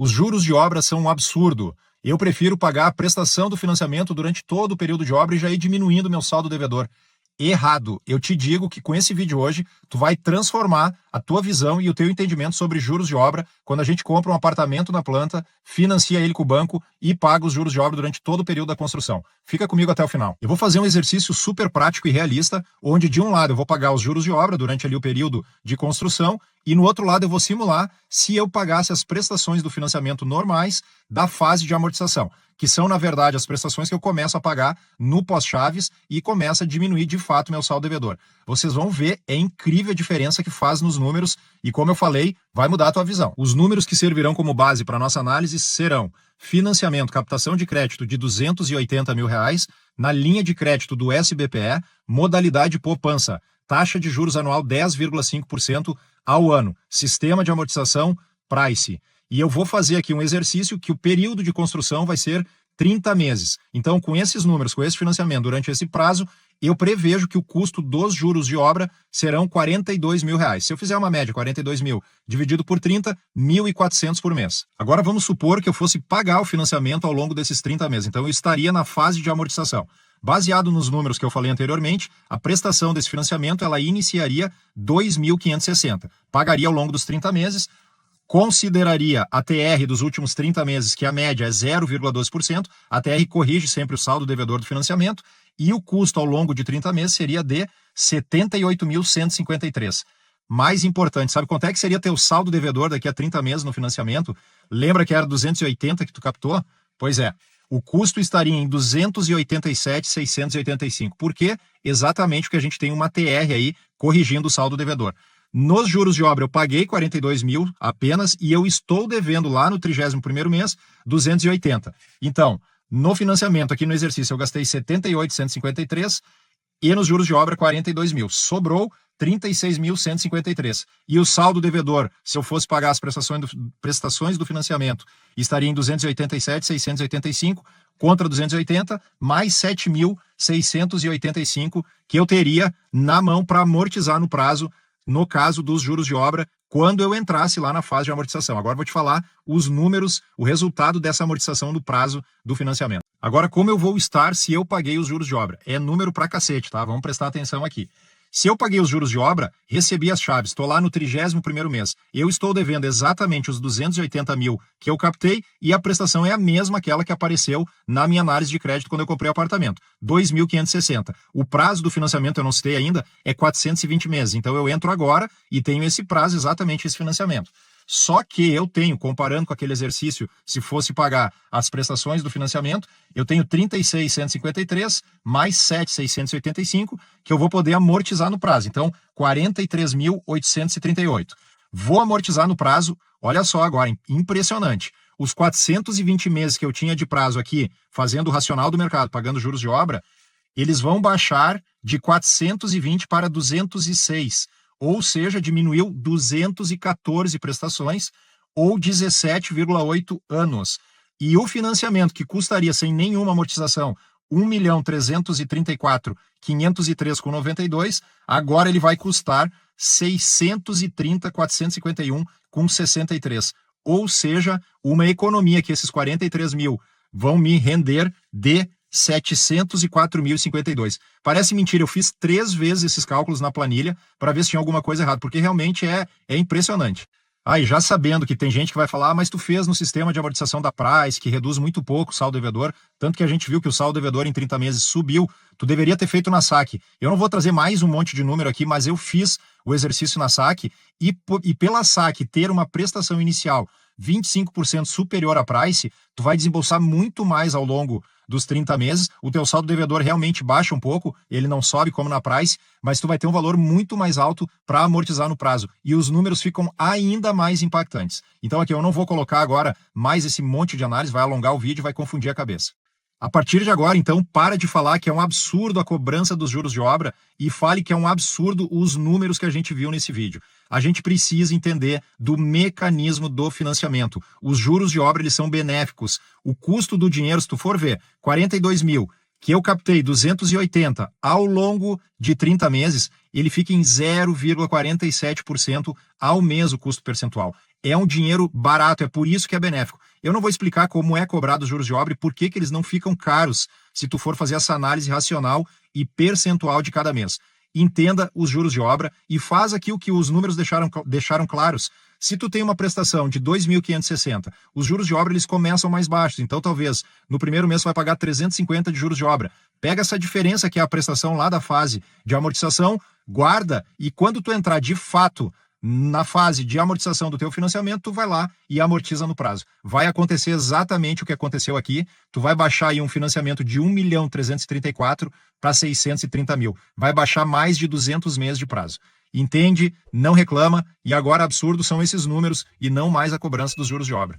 Os juros de obra são um absurdo. Eu prefiro pagar a prestação do financiamento durante todo o período de obra e já ir diminuindo meu saldo devedor. Errado. Eu te digo que com esse vídeo hoje, tu vai transformar a tua visão e o teu entendimento sobre juros de obra quando a gente compra um apartamento na planta, financia ele com o banco e paga os juros de obra durante todo o período da construção. Fica comigo até o final. Eu vou fazer um exercício super prático e realista, onde de um lado eu vou pagar os juros de obra durante ali o período de construção e no outro lado eu vou simular se eu pagasse as prestações do financiamento normais da fase de amortização, que são, na verdade, as prestações que eu começo a pagar no pós-chaves e começa a diminuir, de fato, meu saldo devedor. Vocês vão ver, é incrível a diferença que faz nos números e, como eu falei, vai mudar a tua visão. Os números que servirão como base para a nossa análise serão financiamento, captação de crédito de R$280 mil, na linha de crédito do SBPE, modalidade poupança, taxa de juros anual 10,5% ao ano, sistema de amortização Price. E eu vou fazer aqui um exercício que o período de construção vai ser 30 meses. Então, com esses números, com esse financiamento durante esse prazo, eu prevejo que o custo dos juros de obra serão R$42 mil. Se eu fizer uma média, 42 mil, dividido por 30, 1.400 por mês. Agora, vamos supor que eu fosse pagar o financiamento ao longo desses 30 meses. Então, eu estaria na fase de amortização. Baseado nos números que eu falei anteriormente, a prestação desse financiamento ela iniciaria 2.560. Pagaria ao longo dos 30 meses, consideraria a TR dos últimos 30 meses, que a média é 0,2%, a TR corrige sempre o saldo devedor do financiamento, e o custo ao longo de 30 meses seria de 78.153. Mais importante, sabe quanto é que seria teu saldo devedor daqui a 30 meses no financiamento? Lembra que era 280 que tu captou? Pois é. O custo estaria em 287.685. Por quê? Exatamente porque a gente tem uma TR aí corrigindo o saldo devedor. Nos juros de obra eu paguei 42 mil apenas e eu estou devendo lá no 31º mês 280. Então, no financiamento aqui no exercício eu gastei 78.153 e nos juros de obra 42 mil. Sobrou 36.153. E o saldo devedor, se eu fosse pagar as prestações do financiamento, estaria em 287.685 contra 280, mais 7.685 que eu teria na mão para amortizar no prazo, no caso dos juros de obra, quando eu entrasse lá na fase de amortização. Agora eu vou te falar os números, o resultado dessa amortização do prazo do financiamento. Agora, como eu vou estar se eu paguei os juros de obra? É número pra cacete, tá? Vamos prestar atenção aqui. Se eu paguei os juros de obra, recebi as chaves, estou lá no 31º mês. Eu estou devendo exatamente os 280 mil que eu captei e a prestação é a mesma aquela que apareceu na minha análise de crédito quando eu comprei o apartamento, 2.560. O prazo do financiamento, eu não citei ainda, é 420 meses. Então eu entro agora e tenho esse prazo, exatamente esse financiamento. Só que eu tenho, comparando com aquele exercício, se fosse pagar as prestações do financiamento, eu tenho 36.153 mais 7.685 que eu vou poder amortizar no prazo. Então, 43.838. Vou amortizar no prazo, olha só agora, impressionante. Os 420 meses que eu tinha de prazo aqui, fazendo o racional do mercado, pagando juros de obra, eles vão baixar de 420 para 206. Ou seja, diminuiu 214 prestações ou 17,8 anos. E o financiamento que custaria sem nenhuma amortização 1.334.503,92, agora ele vai custar 630.451,63. Ou seja, uma economia que esses 43 mil vão me render de 704.052. Parece mentira, eu fiz 3 vezes esses cálculos na planilha para ver se tinha alguma coisa errada, porque realmente é impressionante. E já sabendo que tem gente que vai falar, mas tu fez no sistema de amortização da Price, que reduz muito pouco o saldo devedor, tanto que a gente viu que o saldo devedor em 30 meses subiu, tu deveria ter feito na saque. Eu não vou trazer mais um monte de número aqui, mas eu fiz o exercício na saque e pela saque ter uma prestação inicial 25% superior à Price, tu vai desembolsar muito mais ao longo dos 30 meses, o teu saldo devedor realmente baixa um pouco, ele não sobe como na Price, mas tu vai ter um valor muito mais alto para amortizar no prazo, e os números ficam ainda mais impactantes. Então aqui eu não vou colocar agora mais esse monte de análise, vai alongar o vídeo, vai confundir a cabeça. A partir de agora, então, para de falar que é um absurdo a cobrança dos juros de obra e fale que é um absurdo os números que a gente viu nesse vídeo. A gente precisa entender do mecanismo do financiamento. Os juros de obra, eles são benéficos. O custo do dinheiro, se tu for ver, 42 mil, que eu captei 280 ao longo de 30 meses, ele fica em 0,47% ao mês o custo percentual. É um dinheiro barato, é por isso que é benéfico. Eu não vou explicar como é cobrado os juros de obra e por que eles não ficam caros se tu for fazer essa análise racional e percentual de cada mês. Entenda os juros de obra e faz aqui o que os números deixaram claros. Se tu tem uma prestação de 2.560, os juros de obra eles começam mais baixos. Então, talvez, no primeiro mês você vai pagar 350 de juros de obra. Pega essa diferença que é a prestação lá da fase de amortização, guarda e quando tu entrar de fato na fase de amortização do teu financiamento, tu vai lá e amortiza no prazo. Vai acontecer exatamente o que aconteceu aqui. Tu vai baixar aí um financiamento de 1.334.000 para 630.000. Vai baixar mais de 200 meses de prazo. Entende? Não reclama. E agora absurdo são esses números e não mais a cobrança dos juros de obra.